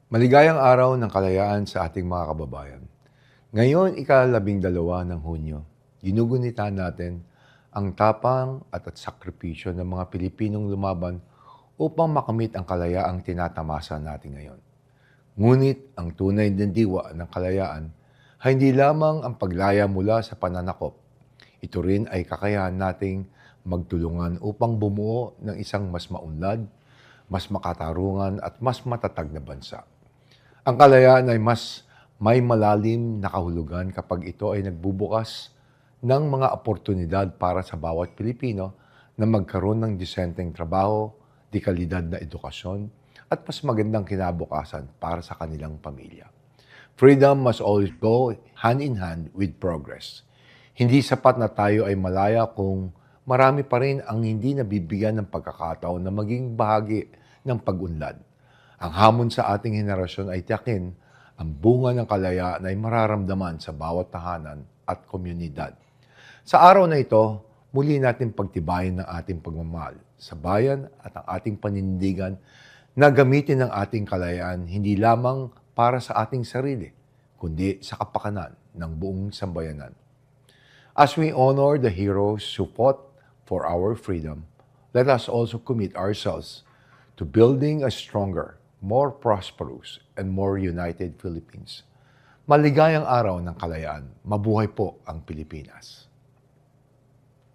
Maligayang araw ng kalayaan sa ating mga kababayan. Ngayon, ika-12 ng Hunyo, ginugunita natin ang tapang at sakripisyo ng mga Pilipinong lumaban upang makamit ang kalayaang tinatamasa natin ngayon. Ngunit ang tunay na diwa ng kalayaan ay hindi lamang ang paglaya mula sa pananakop. Ito rin ay kakayahan nating magtulungan upang bumuo ng isang mas maunlad, mas makatarungan at mas matatag na bansa. Ang kalayaan ay mas may malalim na kahulugan kapag ito ay nagbubukas ng mga oportunidad para sa bawat Pilipino na magkaroon ng disenteng trabaho, di kalidad na edukasyon, at mas magandang kinabukasan para sa kanilang pamilya. Freedom must always go hand in hand with progress. Hindi sapat na tayo ay malaya kung marami pa rin ang hindi nabibigyan ng pagkakataon na maging bahagi ng pag-unlad. Ang hamon sa ating henerasyon ay tiyakin ang bunga ng kalayaan ay mararamdaman sa bawat tahanan at komunidad. Sa araw na ito, muli natin pagtibayin ng ating pagmamahal sa bayan at ang ating panindigan na gamitin ang ating kalayaan hindi lamang para sa ating sarili, kundi sa kapakanan ng buong sambayanan. As we honor the heroes who fought for our freedom, let us also commit ourselves to building a stronger, more prosperous, and more united Philippines. Maligayang araw ng kalayaan. Mabuhay po ang Pilipinas.